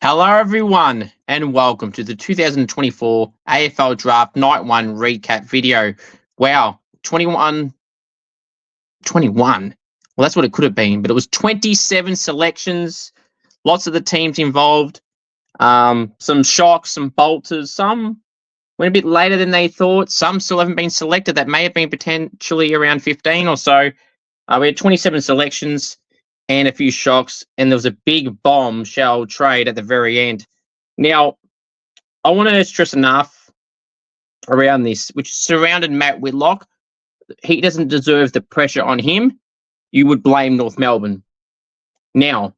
Hello, everyone, and welcome to the 2024 AFL Draft Night 1 recap video. Wow, 21. Well, that's what it could have been, but it was 27 selections, lots of the teams involved, some shocks, some bolters, some went a bit later than they thought, some still haven't been selected that may have been potentially around 15 or so. We had 27 selections and a few shocks, and there was a big bombshell trade at the very end. Now, I want to stress enough around this, which surrounded Matt Whitlock. He doesn't deserve the pressure on him. You would blame North Melbourne. Now,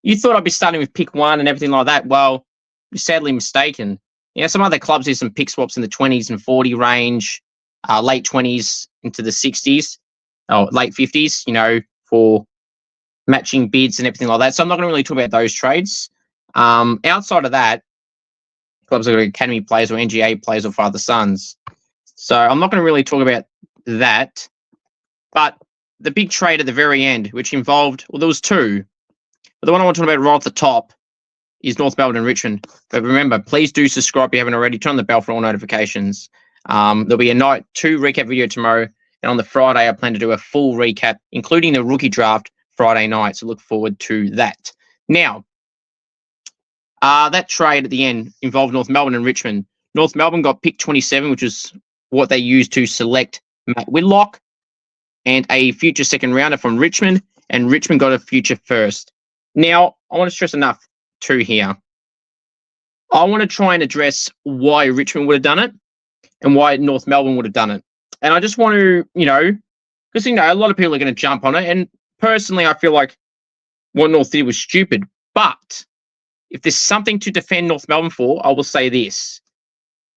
you thought I'd be starting with pick one and everything like that. Well, you're sadly mistaken. Some other clubs do some pick swaps in the 20s and 40 range, late 20s into the 60s, or late 50s, for matching bids and everything like that. So I'm not going to really talk about those trades. Outside of that, clubs like academy players or NGA players or father sons. So I'm not going to really talk about that. But the big trade at the very end, which involved, well, there was two. But the one I want to talk about right at the top is North Melbourne and Richmond. But remember, please do subscribe if you haven't already. Turn on the bell for all notifications. There'll be a night 2 recap video tomorrow. And on the Friday, I plan to do a full recap, including the rookie draft Friday night. So look forward to that. Now, that trade at the end involved North Melbourne and Richmond. North Melbourne got pick 27, which is what they used to select Matt Whitlock, and a future second rounder from Richmond, and Richmond got a future first. Now, I want to stress enough too here. I want to try and address why Richmond would have done it and why North Melbourne would have done it. And I just want to, because, a lot of people are going to jump on it. And personally, I feel like what North did was stupid. But if there's something to defend North Melbourne for, I will say this.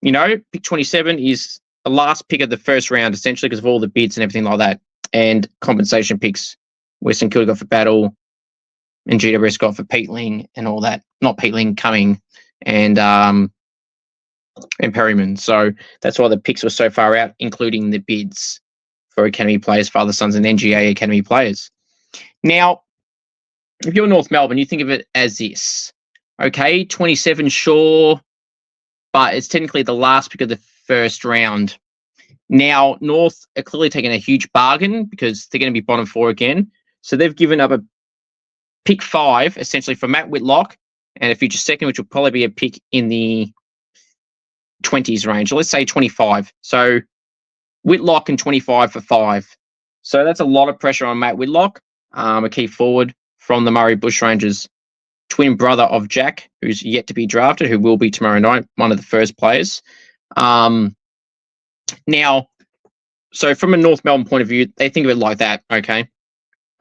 Pick 27 is the last pick of the first round, essentially, because of all the bids and everything like that, and compensation picks. Western Kilda got for Battle, and GWS got for Peatling and all that. Not Peatling, Cumming, and Perryman. So that's why the picks were so far out, including the bids for academy players, father sons, and NGA academy players. Now, if you're North Melbourne, you think of it as this. Okay, 27, sure, but it's technically the last pick of the first round. Now, North are clearly taking a huge bargain because they're going to be bottom 4 again. So they've given up a pick 5, essentially, for Matt Whitlock, and a future second, which will probably be a pick in the 20s range. Let's say 25. So Whitlock and 25 for 5. So that's a lot of pressure on Matt Whitlock, a key forward from the Murray Bushrangers, twin brother of Jack, who's yet to be drafted, who will be tomorrow night, one of the first players. Now, so from a North Melbourne point of view, they think of it like that, okay?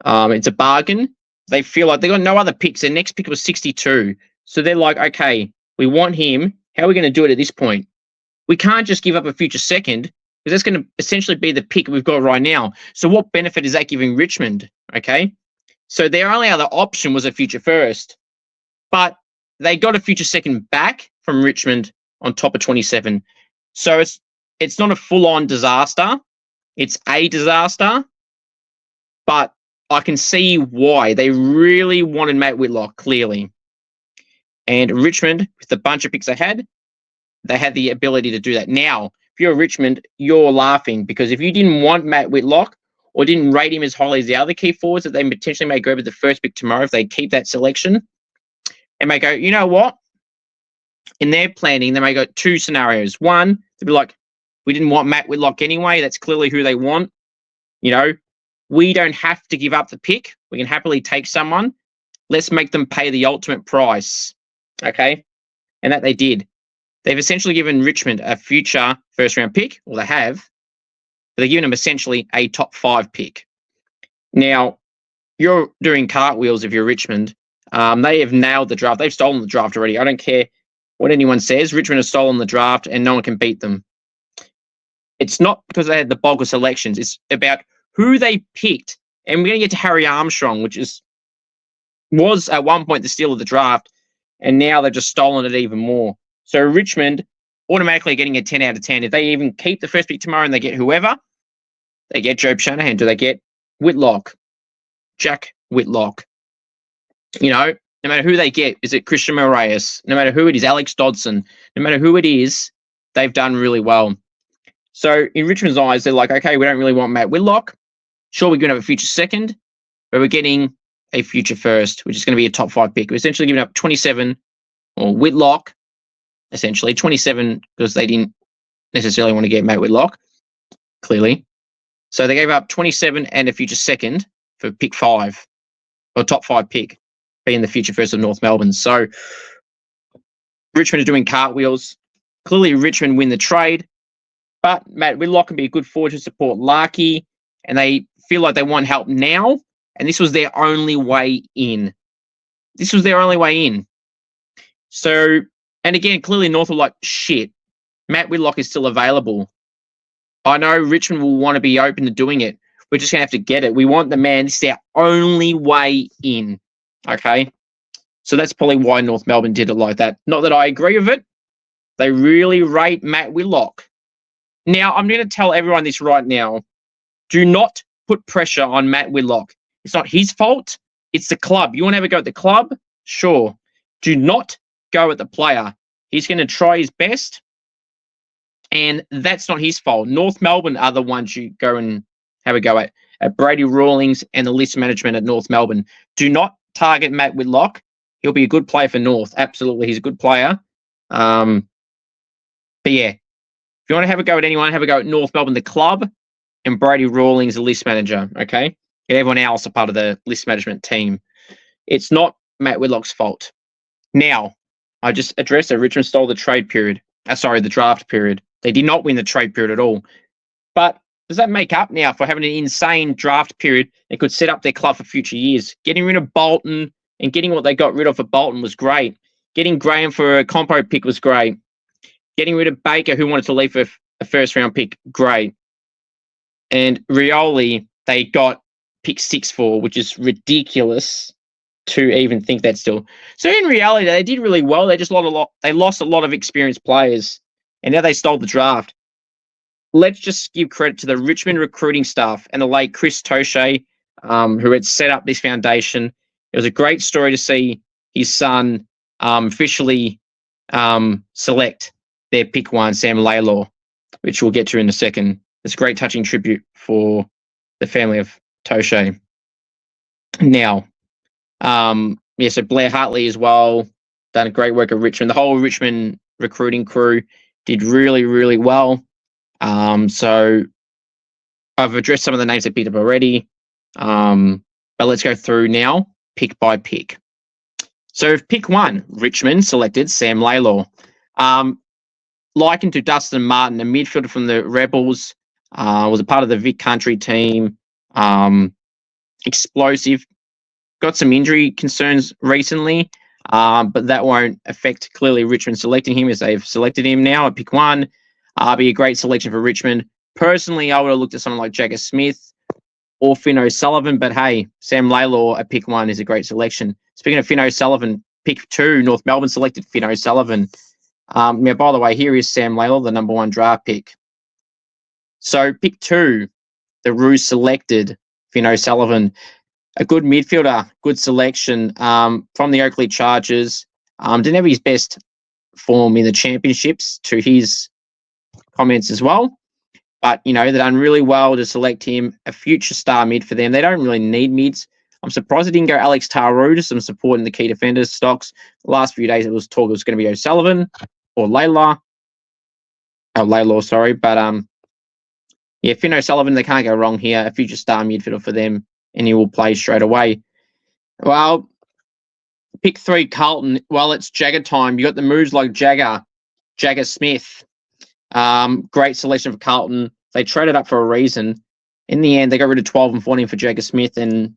It's a bargain. They feel like they got no other picks. Their next pick was 62. So they're like, okay, we want him. How are we going to do it at this point? We can't just give up a future second, because that's going to essentially be the pick we've got right now. So what benefit is that giving Richmond, okay? So their only other option was a future first. But they got a future second back from Richmond on top of 27. So it's not a full-on disaster. It's a disaster. But I can see why. They really wanted Matt Whitlock, clearly. And Richmond, with the bunch of picks they had the ability to do that. Now, if you're Richmond, you're laughing, because if you didn't want Matt Whitlock or didn't rate him as highly as the other key forwards that they potentially may go with the first pick tomorrow if they keep that selection, and may go, you know what? In their planning, they may go 2 scenarios. One, they'd be like, we didn't want Matt Whitlock anyway. That's clearly who they want. We don't have to give up the pick. We can happily take someone. Let's make them pay the ultimate price. Okay? And that they did. They've essentially given Richmond a future first-round pick, or they have, but they've given them essentially a top 5 pick. Now, you're doing cartwheels if you're Richmond. They have nailed the draft. They've stolen the draft already. I don't care what anyone says. Richmond has stolen the draft, and no one can beat them. It's not because they had the bulk of selections. It's about who they picked. And we're going to get to Harry Armstrong, which was at one point the steal of the draft, and now they've just stolen it even more. So Richmond automatically getting a 10 out of 10. If they even keep the first pick tomorrow and they get whoever, they get Jobe Shanahan. Do they get Whitlock? Jack Whitlock? And no matter who they get, is it Christian Moraes, no matter who it is, Alex Dodson, no matter who it is, they've done really well. So in Richmond's eyes, they're like, okay, we don't really want Matt Whitlock. Sure, we're going to have a future second, but we're getting a future first, which is going to be a top 5 pick. We're essentially giving up 27, or Whitlock, essentially 27, because they didn't necessarily want to get Matt Whitlock, clearly. So they gave up 27 and a future second for pick 5, or top 5 pick, being the future first of North Melbourne. So Richmond are doing cartwheels. Clearly, Richmond win the trade, but Matt Whitlock can be a good forward to support Larkey, and they feel like they want help now, and this was their only way in. This was their only way in. So, and again, clearly North were like, shit, Matt Whitlock is still available. I know Richmond will want to be open to doing it. We're just going to have to get it. We want the man. This is our only way in. Okay? So that's probably why North Melbourne did it like that. Not that I agree with it. They really rate Matt Whitlock. Now, I'm going to tell everyone this right now. Do not put pressure on Matt Whitlock. It's not his fault. It's the club. You want to have a go at the club? Sure. Do not go at the player. He's going to try his best, and that's not his fault. North Melbourne are the ones you go and have a go at Brady Rawlings and the list management at North Melbourne. Do not target Matt Whitlock. He'll be a good player for North. Absolutely, he's a good player. But yeah, if you want to have a go at anyone, have a go at North Melbourne, the club, and Brady Rawlings, the list manager, okay? And everyone else a part of the list management team. It's not Matt Whitlock's fault. Now, I just addressed that Richmond stole the trade period. The draft period. They did not win the trade period at all. But does that make up now for having an insane draft period that could set up their club for future years? Getting rid of Bolton and getting what they got rid of for Bolton was great. Getting Graham for a compo pick was great. Getting rid of Baker, who wanted to leave for a first-round pick, great. And Rioli, they got pick 6 for, which is ridiculous to even think that still. So in reality, they did really well. They just lost a lot of experienced players, and now they stole the draft. Let's just give credit to the Richmond recruiting staff and the late Chris Toshe, who had set up this foundation. It was a great story to see his son officially select their pick 1, Sam Lalor, which we'll get to in a second. It's a great touching tribute for the family of Toshe. Now, so Blair Hartley as well, done great work at Richmond. The whole Richmond recruiting crew did really, really well. So I've addressed some of the names I picked up already, but let's go through now, pick by pick. So pick 1, Richmond selected Sam Lalor. Likened to Dustin Martin, a midfielder from the Rebels, was a part of the Vic Country team, explosive, got some injury concerns recently, but that won't affect clearly Richmond selecting him as they've selected him now at pick 1. Be a great selection for Richmond. Personally, I would have looked at someone like Jagger Smith or Finn O'Sullivan, but hey, Sam Lalor at pick 1 is a great selection. Speaking of Finn O'Sullivan, pick 2, North Melbourne selected Finn O'Sullivan. Now, by the way, here is Sam Lalor, the number 1 draft pick. So pick 2, the Roos selected Finn O'Sullivan. A good midfielder, good selection from the Oakley Chargers. Didn't have his best form in the championships, to his comments as well. But, they've done really well to select him, a future star mid for them. They don't really need mids. I'm surprised they didn't go Alex Taru to some support in the key defenders stocks. The last few days it was talk it was going to be O'Sullivan or Lalor. Lalor, sorry. But, Finn O'Sullivan, they can't go wrong here. A future star midfielder for them, and he will play straight away. Well, pick 3, Carlton. Well, it's Jagger time. You got the moves like Jagger Smith. Great selection for Carlton. They traded up for a reason. In the end, they got rid of 12 and 14 for Jagger Smith, and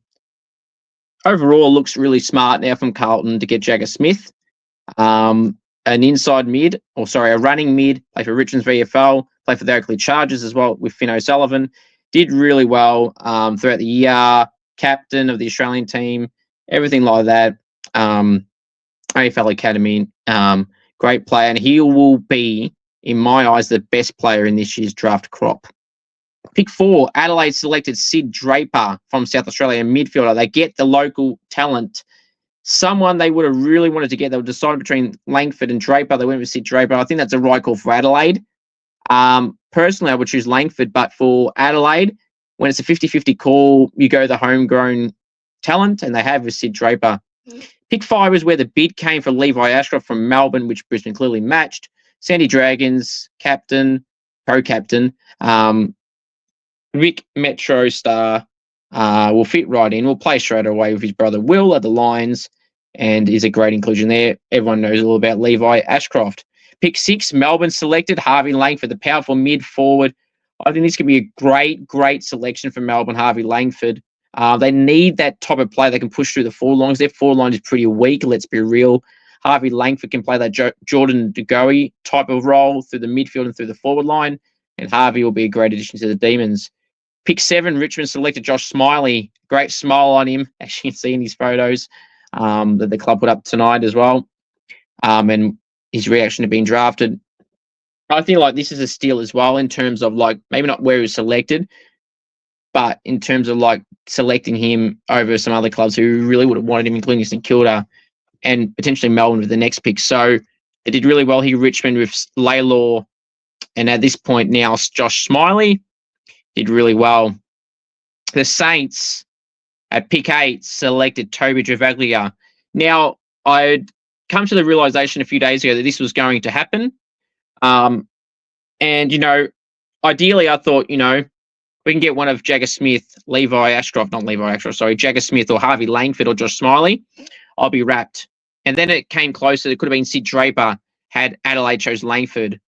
overall looks really smart now from Carlton to get Jagger Smith. An inside mid, a running mid, play for Richmond's VFL, play for the Oakley Chargers as well with Finn O'Sullivan. Did really well throughout the year, captain of the Australian team, everything like that. AFL Academy, great player, and he will be, in my eyes, the best player in this year's draft crop. Pick 4, Adelaide selected Sid Draper from South Australia, midfielder. They get the local talent. someone they would have really wanted to get. They were deciding between Langford and Draper. They went with Sid Draper. I think that's a right call for Adelaide. Personally, I would choose Langford, but for Adelaide, when it's a 50-50 call, you go the homegrown talent, and they have with Sid Draper. Pick 5 is where the bid came for Levi Ashcroft from Melbourne, which Brisbane clearly matched. Sandy Dragons, captain, co-captain. Vic Metro star will fit right in. Will play straight away with his brother Will at the Lions, and is a great inclusion there. Everyone knows all about Levi Ashcroft. Pick 6, Melbourne selected Harvey Langford, the powerful mid-forward. I think this could be a great, great selection for Melbourne, Harvey Langford. They need that type of play that can push through the forlongs. Their forline is pretty weak, let's be real. Harvey Langford can play that Jordan De Goey type of role through the midfield and through the forward line, and Harvey will be a great addition to the Demons. Pick 7, Richmond selected Josh Smiley. Great smile on him, as you can see in his photos that the club put up tonight as well. And his reaction to being drafted. I think like this is a steal as well in terms of like maybe not where he was selected, but in terms of like selecting him over some other clubs who really would have wanted him, including St Kilda and potentially Melbourne with the next pick. So they did really well here, Richmond, with Lalor, and at this point now Josh Smiley did really well. The Saints at pick 8 selected Toby Travaglia. Now, I'd come to the realization a few days ago that this was going to happen. And, ideally I thought, we can get one of Jagger Smith, Jagger Smith or Harvey Langford or Josh Smiley. I'll be wrapped. And then it came closer. It could have been Sid Draper had Adelaide chose Langford.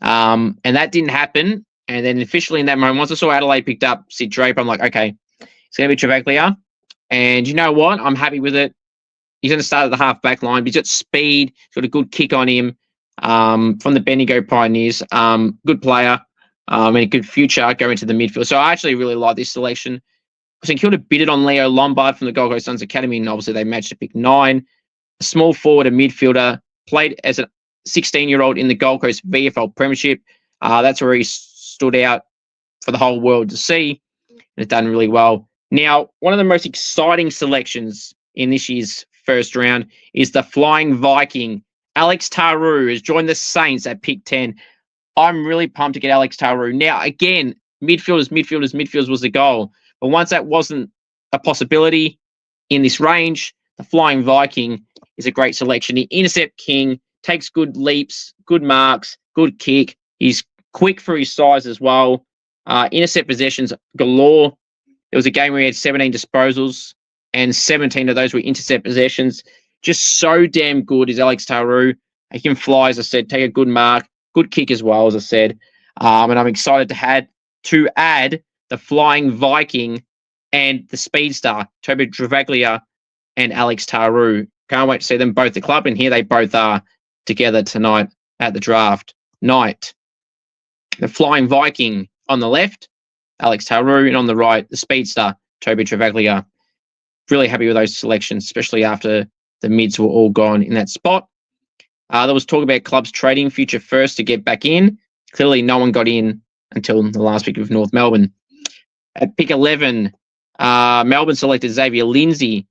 And that didn't happen. And then officially in that moment, once I saw Adelaide picked up Sid Draper, I'm like, okay, it's going to be Travaglia. And you know what? I'm happy with it. He's going to start at the half-back line. But he's got speed. He's got a good kick on him from the Bendigo Pioneers. Good player and a good future going into the midfield. So I actually really like this selection. St Kilda bidded on Leo Lombard from the Gold Coast Suns Academy, and obviously they matched to pick 9. A small forward, a midfielder, played as a 16-year-old in the Gold Coast VFL Premiership. That's where he stood out for the whole world to see, and it's done really well. Now, one of the most exciting selections in this year's first round is the Flying Viking. Alex Taru has joined the Saints at pick 10. I'm really pumped to get Alex Taru. Now, again, midfielders was the goal. But once that wasn't a possibility in this range, the Flying Viking is a great selection. He intercept king, takes good leaps, good marks, good kick. He's quick for his size as well. Intercept possessions galore. There was a game where he had 17 disposals, and 17 of those were intercept possessions. Just so damn good is Alex Taru. He can fly, as I said, take a good mark, good kick as well, as I said. And I'm excited to add the Flying Viking and the Speedstar, Toby Travaglia and Alex Taru. Can't wait to see them both at the club, and here they both are together tonight at the draft night. The Flying Viking on the left, Alex Taru, and on the right, the Speedstar, Toby Travaglia. Really happy with those selections, especially after the mids were all gone in that spot. There was talk about clubs trading future first to get back in. Clearly, no one got in until the last pick of North Melbourne. At pick 11, Melbourne selected Xavier Lindsay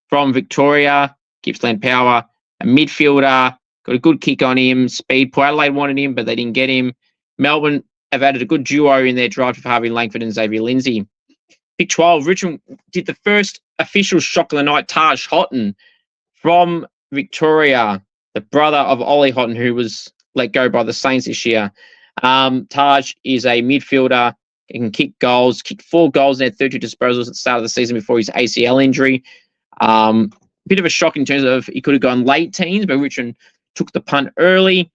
from Victoria, Gippsland Power, a midfielder, got a good kick on him, speed. Port Adelaide wanted him, but they didn't get him. Melbourne have added a good duo in their draft of Harvey Langford and Xavier Lindsay. Pick 12, Richmond did the first official shock of the night, Taj Houghton from Victoria, the brother of Ollie Houghton, who was let go by the Saints this year. Taj is a midfielder. He can kick goals, kicked 4 goals and had 32 disposals at the start of the season before his ACL injury. Bit of a shock in terms of he could have gone late teens, but Richmond took the punt early,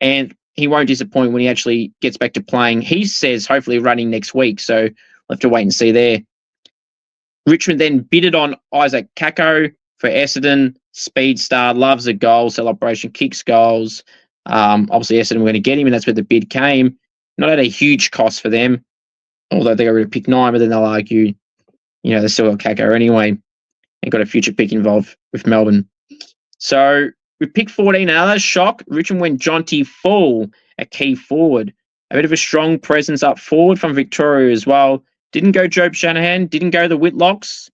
and he won't disappoint when he actually gets back to playing. He says hopefully running next week, so we'll have to wait and see there. Richmond then bidded on Isaac Kako for Essendon. Speedstar, loves a goal celebration, kicks goals. Obviously, Essendon were going to get him, and that's where the bid came. Not at a huge cost for them, although they got rid of pick 9, but then they'll argue, they still got Kako anyway and got a future pick involved with Melbourne. So with pick 14, another shock. Richmond went Jonty Full, a key forward. A bit of a strong presence up forward from Victoria as well. Didn't go Jobe Shanahan, didn't go the Whitlocks,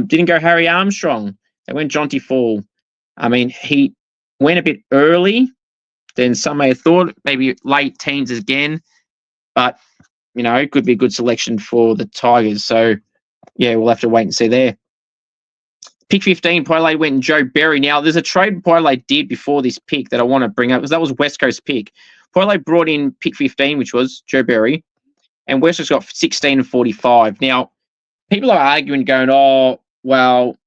didn't go Harry Armstrong. They went Jonty Fall. I mean, he went a bit early than some may have thought, maybe late teens again, but, you know, it could be a good selection for the Tigers. So, yeah, we'll have to wait and see there. Pick 15, Poilay went and Joe Berry. Now, there's a trade Poilay did before this pick that I want to bring up, because that was West Coast pick. Poilay brought in pick 15, which was Joe Berry, and West Coast got 16 and 45. Now, people are arguing, going, oh, well,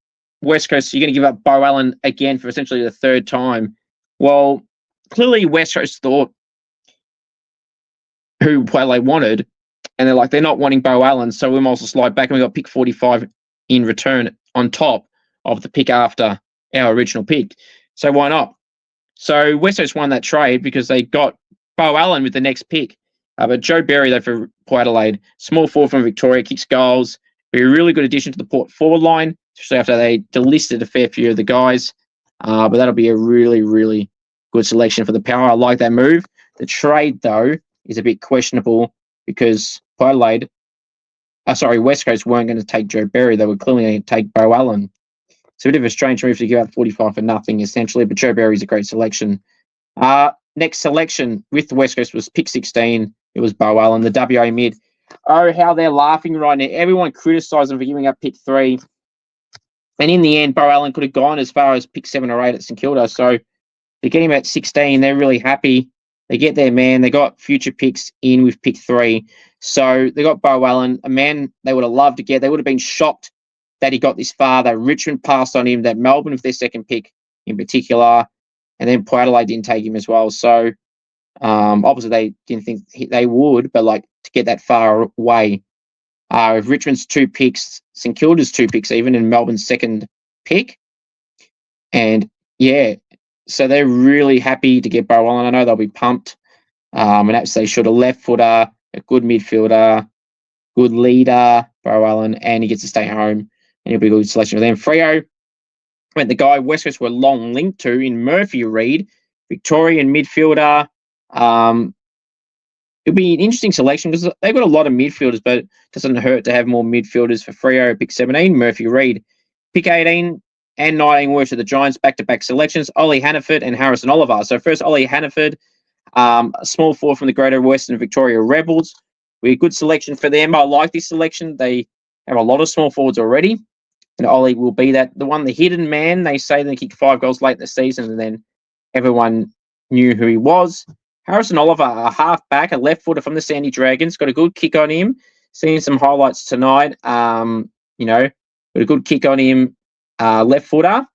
West Coast, you're going to give up Bo Allen again for essentially the third time. Well, clearly West Coast thought who Poilay wanted, and they're like, they're not wanting Bo Allen, so we might also slide back, and we got pick 45 in return on top of the pick after our original pick. So why not? So West Coast won that trade because they got Bo Allen with the next pick. But Joe Berry, though, for Poilay, small forward from Victoria, kicks goals, be a really good addition to the Port forward line, especially after they delisted a fair few of the guys. But that'll be a really, really good selection for the Power. I like that move. The trade, though, is a bit questionable because West Coast weren't going to take Joe Berry. They were clearly going to take Bo Allen. It's a bit of a strange move to give out 45 for nothing, essentially, but Joe Berry's a great selection. Next selection with the West Coast was pick 16. It was Bo Allen, the WA mid. Oh, how they're laughing right now. Everyone criticised them for giving up pick 3. And in the end, Bo Allen could have gone as far as pick 7 or 8 at St Kilda. So they get him at 16. They're really happy. They get their man. They got future picks in with pick 3. So they got Bo Allen, a man they would have loved to get. They would have been shocked that he got this far, that Richmond passed on him, that Melbourne with their second pick in particular, and then Poilay didn't take him as well. So obviously they didn't think they would, but like to get that far away. With Richmond's 2 picks, St Kilda's 2 picks even, and Melbourne's second pick. And yeah, so they're really happy to get Bo Allen. I know they'll be pumped. And that's they should. A left footer, a good midfielder, good leader, Bo Allen, and he gets to stay home. And he'll be a good selection for them. Freo went the guy West Coast were long linked to in Murphy Reid, Victorian midfielder. It'll be an interesting selection because they've got a lot of midfielders, but it doesn't hurt to have more midfielders for Freo. Pick 17, Murphy Reid. Pick 18 and 19 were to the Giants, back-to-back selections, Ollie Hannaford and Harrison Oliver. So first, Ollie Hannaford, a small forward from the Greater Western Victoria Rebels. A good selection for them. I like this selection. They have a lot of small forwards already, and Ollie will be that. The one, the hidden man, they say they kicked 5 goals late in the season, and then everyone knew who he was. Harrison Oliver, a half-back, a left footer from the Sandy Dragons, got a good kick on him. Seeing some highlights tonight. Got a good kick on him. Left footer.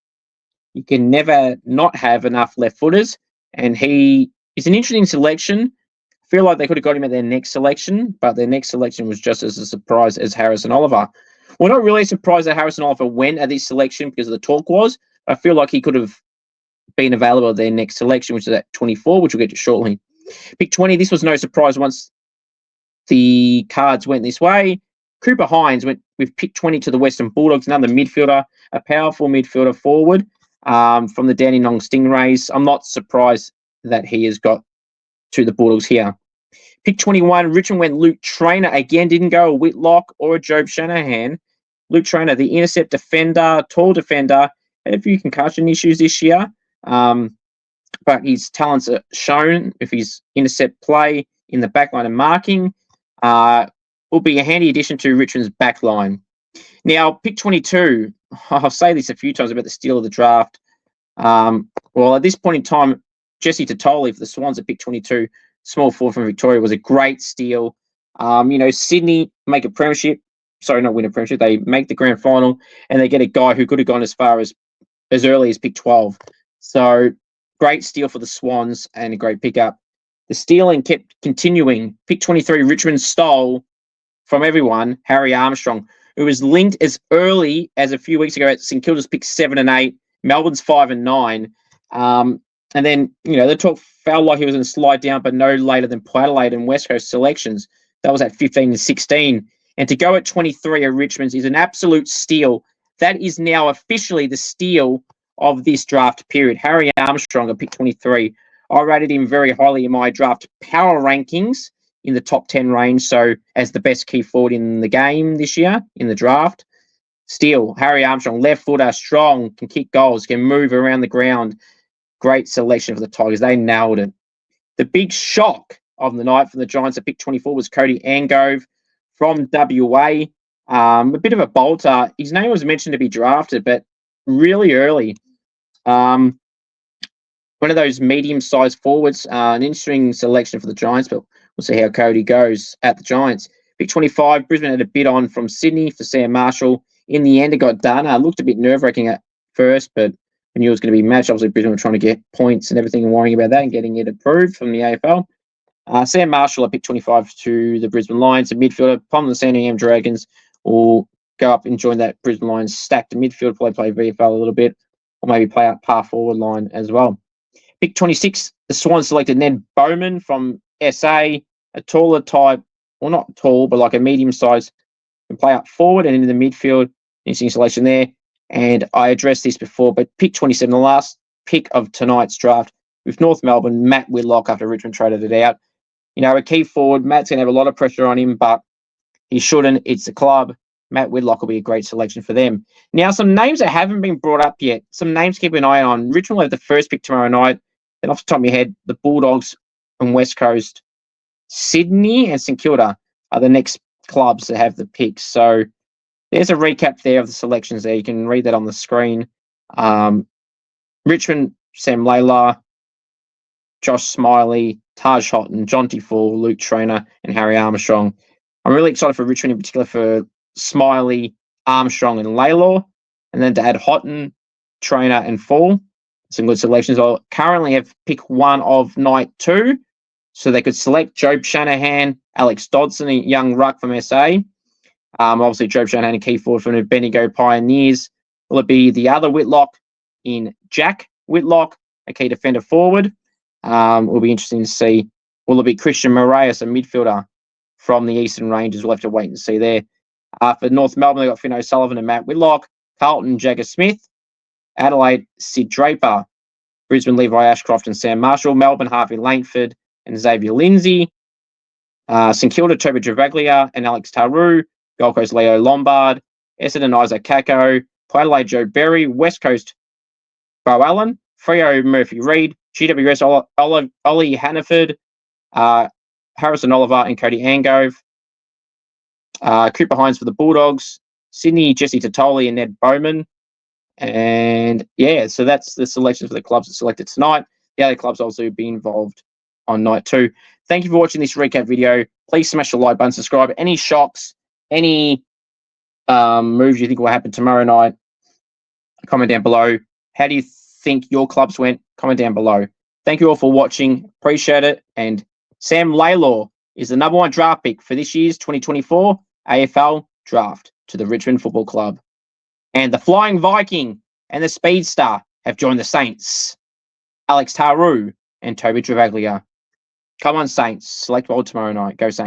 You can never not have enough left footers, and he is an interesting selection. I feel like they could have got him at their next selection, but their next selection was just as a surprise as Harrison Oliver. We're not really surprised that Harrison Oliver went at this selection because the talk was. I feel like he could have been available at their next selection, which is at 24, which we'll get to shortly. Pick 20, this was no surprise once the cards went this way. Cooper Hines went with pick 20 to the Western Bulldogs, another midfielder, a powerful midfielder forward from the Dandenong Stingrays. I'm not surprised that he has got to the Bulldogs here. Pick 21, Richmond went Luke Trainer. Again, didn't go a Whitlock or a Job Shanahan. Luke Trainer, the intercept defender, tall defender, had a few concussion issues this year. But his talents are shown if his intercept play in the backline and marking. Will be a handy addition to Richmond's backline. Now, pick 22, I'll say this a few times about the steal of the draft. Well, at this point in time, Jesse Totoli for the Swans at pick 22, small forward from Victoria, was a great steal. Sydney make a premiership. Sorry, not win a premiership. They make the grand final, and they get a guy who could have gone as far as early as pick 12. So, great steal for the Swans and a great pickup. The stealing kept continuing. Pick 23, Richmond stole from everyone, Harry Armstrong, who was linked as early as a few weeks ago at St Kilda's pick 7 and 8, Melbourne's 5 and 9. And then, the talk felt like he was going to slide down, but no later than Adelaide and West Coast selections. That was at 15 and 16. And to go at 23 at Richmond's is an absolute steal. That is now officially the steal of this draft period. Harry Armstrong at pick 23. I rated him very highly in my draft power rankings in the top 10 range. So as the best key forward in the game this year in the draft. Steele, Harry Armstrong, left footer, strong, can kick goals, can move around the ground. Great selection for the Tigers. They nailed it. The big shock of the night from the Giants at pick 24 was Cody Angove from WA. A bit of a bolter. His name was mentioned to be drafted, but really early. One of those medium-sized forwards. An interesting selection for the Giants, but we'll see how Cody goes at the Giants. Pick 25, Brisbane had a bid on from Sydney for Sam Marshall. In the end, it got done. Looked a bit nerve-wracking at first, but I knew it was going to be matched. Obviously, Brisbane were trying to get points and everything and worrying about that and getting it approved from the AFL. Sam Marshall at pick 25 to the Brisbane Lions, a midfielder. Upon the San Diego Dragons will go up and join that Brisbane Lions stacked midfield, play VFL a little bit, or maybe play out par forward line as well. Pick 26, the Swans selected Ned Bowman from SA, a taller type, well, not tall, but like a medium size, can play up forward and into the midfield. Interesting selection there. And I addressed this before, but pick 27, the last pick of tonight's draft, with North Melbourne, Matt Whitlock, after Richmond traded it out. You know, a key forward. Matt's going to have a lot of pressure on him, but he shouldn't. It's the club. Matt Whitlock will be a great selection for them. Now, some names that haven't been brought up yet. Some names to keep an eye on. Richmond will have the first pick tomorrow night. Then off the top of my head, the Bulldogs from West Coast, Sydney and St Kilda are the next clubs that have the picks. So there's a recap there of the selections there. You can read that on the screen. Richmond, Sam Lalor, Josh Smiley, Taj Houghton, Jonty Fall, Luke Trainer, and Harry Armstrong. I'm really excited for Richmond in particular for Smiley, Armstrong, and Lalor. And then to add Houghton, Trainer, and Fall. Some good selections. I'll currently have pick 1 of night 2. So they could select Job Shanahan, Alex Dodson, a young ruck from SA. Obviously, Job Shanahan, a key forward from the Bendigo Pioneers. Will it be the other Whitlock in Jack Whitlock, a key defender forward? Will be interesting to see. Will it be Christian Moraes, a midfielder from the Eastern Rangers? We'll have to wait and see there. For North Melbourne, they've got Finn O'Sullivan and Matt Whitlock. Carlton, Jagger Smith. Adelaide, Sid Draper. Brisbane, Levi Ashcroft and Sam Marshall. Melbourne, Harvey Langford and Xavier Lindsay. St Kilda, Toby Travaglia and Alex Taru. Gold Coast, Leo Lombard. Essendon, Isaac Kako. Port Adelaide, Joe Berry. West Coast, Bo Allen. Freo, Murphy Reid. GWS, Ollie Hannaford. Harrison Oliver and Cody Angove. Cooper Hines for the Bulldogs. Sydney, Jesse Tatoli and Ned Bowman. And yeah, so that's the selections for the clubs that selected tonight. The other clubs also be involved on night 2. Thank you for watching this recap video. Please smash the like button, subscribe. Any shocks, any moves you think will happen tomorrow night, comment down below. How do you think your clubs went? Comment down below. Thank you all for watching. Appreciate it. And Sam Lalor is the number 1 draft pick for this year's 2024 AFL Draft to the Richmond Football Club. And the Flying Viking and the Speedster have joined the Saints. Alex Taru and Toby Travaglia. Come on, Saints. Select well tomorrow night. Go Saints.